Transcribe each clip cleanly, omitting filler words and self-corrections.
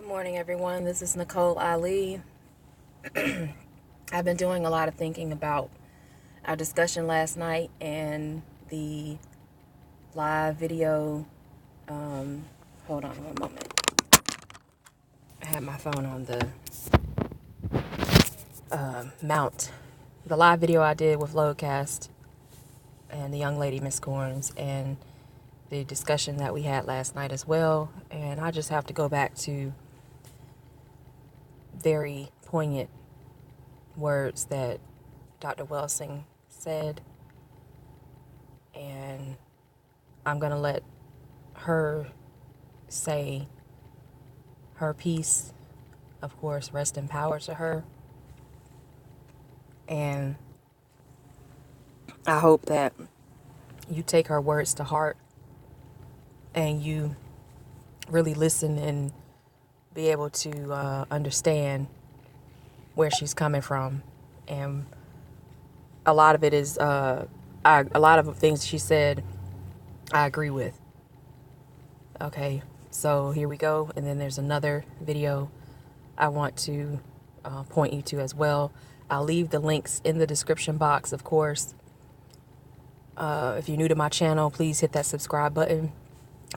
Good morning, everyone. This is Nicole Ali. I've been doing a lot of thinking about our discussion last night and the live video. Hold on one moment. I had my phone on the mount. The live video I did with Loadcast and the young lady, Miss Corns, and the discussion that we had last night as well. And I just have to go back to very poignant words that Dr. Welsing said, and I'm going to let her say her piece. Of course, rest in power to her. And I hope that you take her words to heart and you really listen and be able to understand where she's coming from. And a lot of it is, a lot of the things she said, I agree with. Okay, so here we go. And then there's another video I want to point you to as well. I'll leave the links in the description box, of course. If you're new to my channel, please hit that subscribe button.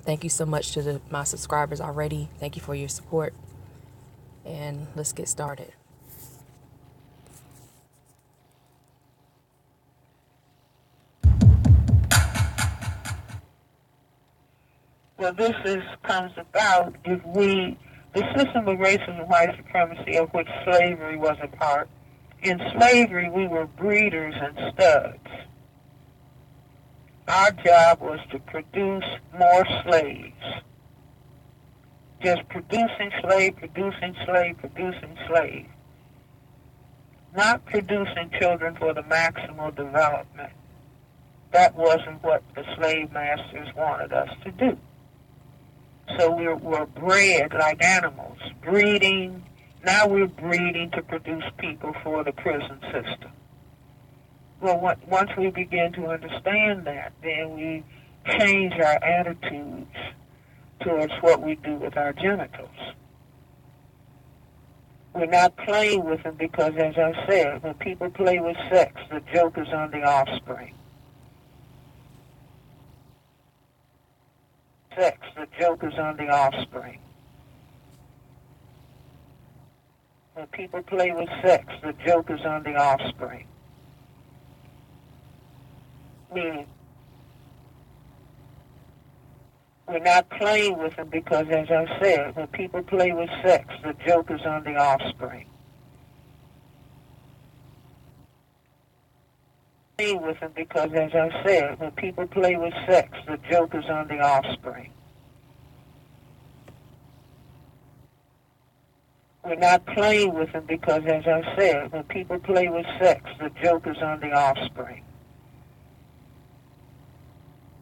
Thank you so much to my subscribers already. Thank you for your support. And let's get started. Well, comes about if the system of racism and white supremacy of which slavery was a part. In slavery, we were breeders and studs. Our job was to produce more slaves. Just producing slave, producing slave, producing slave. Not producing children for the maximal development. That wasn't what the slave masters wanted us to do. So we're bred like animals, breeding. Now we're breeding to produce people for the prison system. Well, once we begin to understand that, then we change our attitudes towards what we do with our genitals. We're not playing with them because, as I said, when people play with sex, the joke is on the offspring. Sex, the joke is on the offspring. When people play with sex, the joke is on the offspring. Meaning, we're not playing with them because, as I said, when people play with sex, the joke is on the offspring. Playing with them because, as I said, when people play with sex, the joke is on the offspring. We're not playing with them because, as I said, when people play with sex, the joke is on the offspring.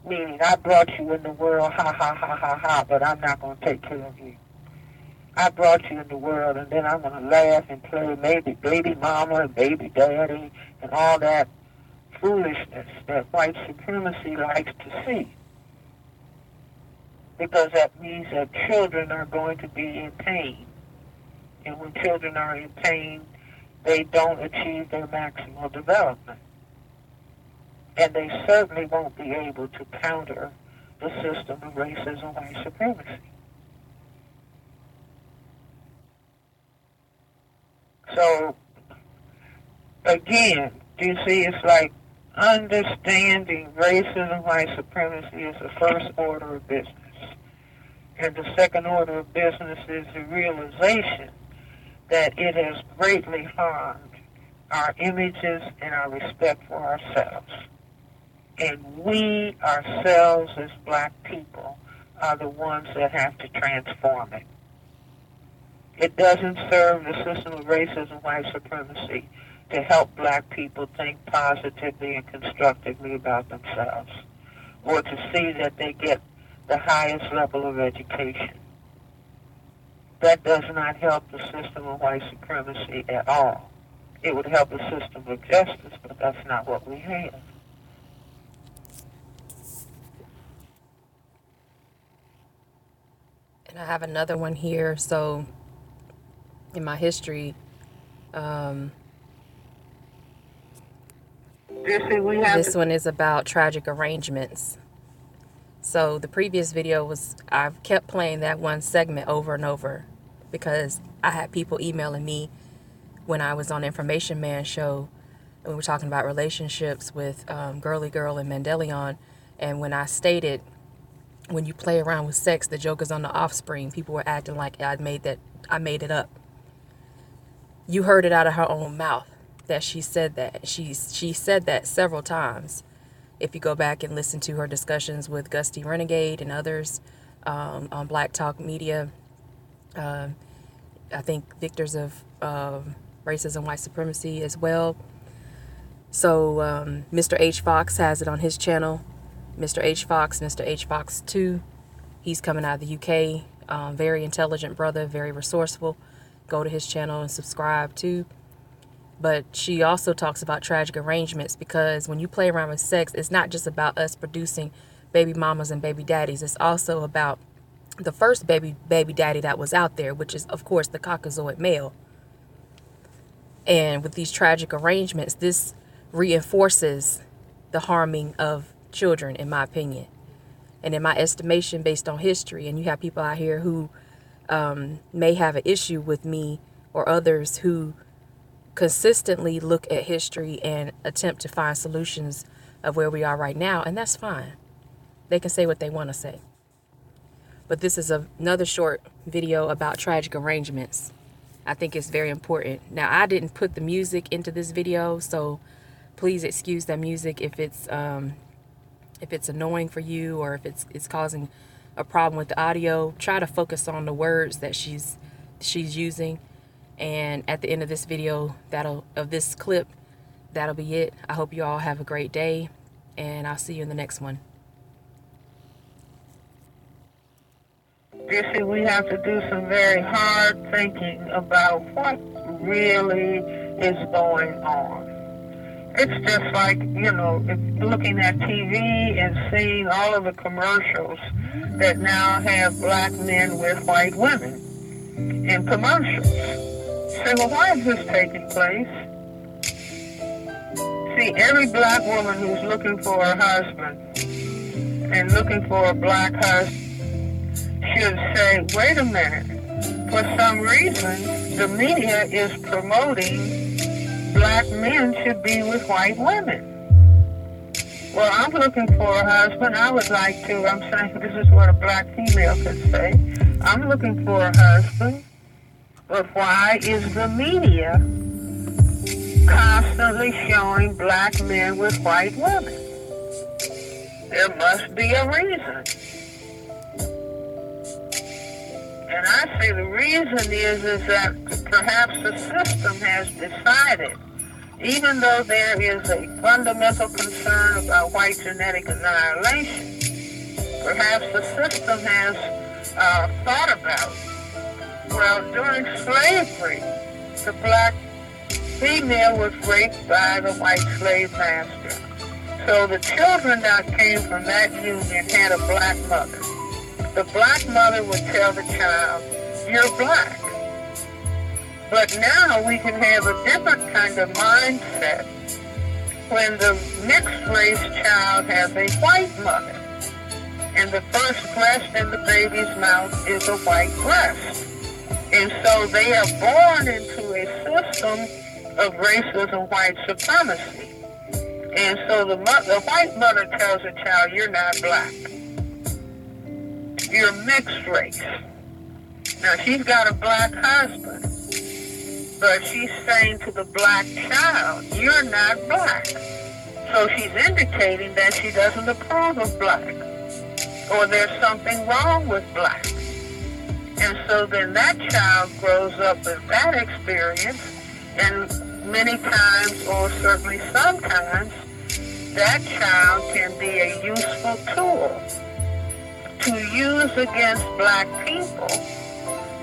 Meaning, I brought you in the world, ha, ha, ha, ha, ha, but I'm not going to take care of you. I brought you in the world, and then I'm going to laugh and play maybe baby mama and baby daddy and all that foolishness that white supremacy likes to see. Because that means that children are going to be in pain. And when children are in pain, they don't achieve their maximal development. And they certainly won't be able to counter the system of racism and white supremacy. So, again, do you see, it's like understanding racism and white supremacy is the first order of business. And the second order of business is the realization that it has greatly harmed our images and our respect for ourselves. And we ourselves as black people are the ones that have to transform it. It doesn't serve the system of racism and white supremacy to help black people think positively and constructively about themselves, or to see that they get the highest level of education. That does not help the system of white supremacy at all. It would help the system of justice, but that's not what we have. And I have another one here. So in my history, this one is about tragic arrangements. So the previous video was, I've kept playing that one segment over and over because I had people emailing me when I was on Information Man show, and we were talking about relationships with Girly Girl and Mendelion. And when I stated, when you play around with sex, the joke is on the offspring, people were acting like I made it up. You heard it out of her own mouth that she said that. She said that several times. If you go back and listen to her discussions with Gusty Renegade and others on Black Talk Media, I think Victors of Racism, White Supremacy as well. So Mr. H. Fox has it on his channel. Mr. H. Fox 2. He's coming out of the UK. Very intelligent brother, very resourceful. Go to his channel and subscribe too. But she also talks about tragic arrangements, because when you play around with sex, it's not just about us producing baby mamas and baby daddies. It's also about the first baby daddy that was out there, which is, of course, the Caucasoid male. And with these tragic arrangements, this reinforces the harming of children, in my opinion. And in my estimation, based on history, and you have people out here who may have an issue with me or others who consistently look at history and attempt to find solutions of where we are right now, and that's fine. They can say what they want to say. But this is another short video about tragic arrangements. I think it's very important. Now, I didn't put the music into this video, so please excuse that music if it's annoying for you, or if it's causing a problem with the audio. Try to focus on the words that she's using. And at the end of this video, of this clip, that'll be it. I hope you all have a great day, and I'll see you in the next one. You see, we have to do some very hard thinking about what really is going on. It's just like, looking at TV and seeing all of the commercials that now have black men with white women in commercials. Say, well, why is this taking place? See, every black woman who's looking for a husband and looking for a black husband should say, wait a minute, for some reason, the media is promoting black men should be with white women. Well, I'm looking for a husband. I'm saying this is what a black female could say. I'm looking for a husband, but why is the media constantly showing black men with white women? There must be a reason. And I say the reason is that perhaps the system has decided, even though there is a fundamental concern about white genetic annihilation, perhaps the system has thought about, well, during slavery, the black female was raped by the white slave master. So the children that came from that union had a black mother. The black mother would tell the child, you're black. But now we can have a different kind of mindset when the mixed race child has a white mother, and the first breast in the baby's mouth is a white breast. And so they are born into a system of racism, white supremacy. And so the white mother tells the child, you're not black. You're mixed race. Now, she's got a black husband, but she's saying to the black child, you're not black. So she's indicating that she doesn't approve of black, or there's something wrong with black. And so then that child grows up with that experience, and many times, or certainly sometimes, that child can be a useful tool to use against black people,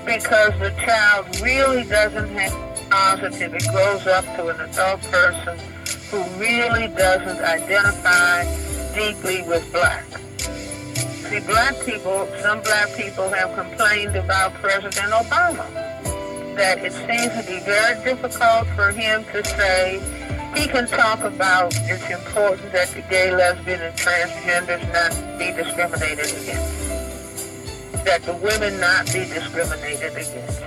because the child really doesn't have positive. It grows up to an adult person who really doesn't identify deeply with black. See, some black people have complained about President Obama, that it seems to be very difficult for him to say he can talk about it's important that the gay, lesbian, and transgenders not be discriminated against, that the women not be discriminated against,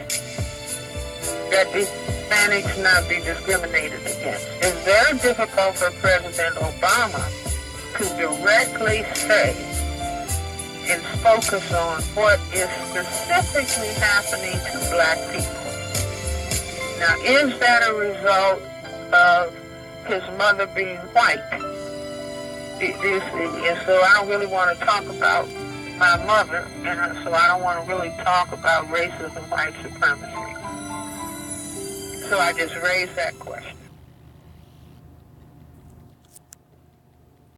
that the Hispanics not be discriminated against. It's very difficult for President Obama to directly say and focus on what is specifically happening to black people. Now, is that a result of his mother being white? And so I don't really want to talk about my mother, and so I don't want to really talk about racism, white supremacy. So I just raised that question.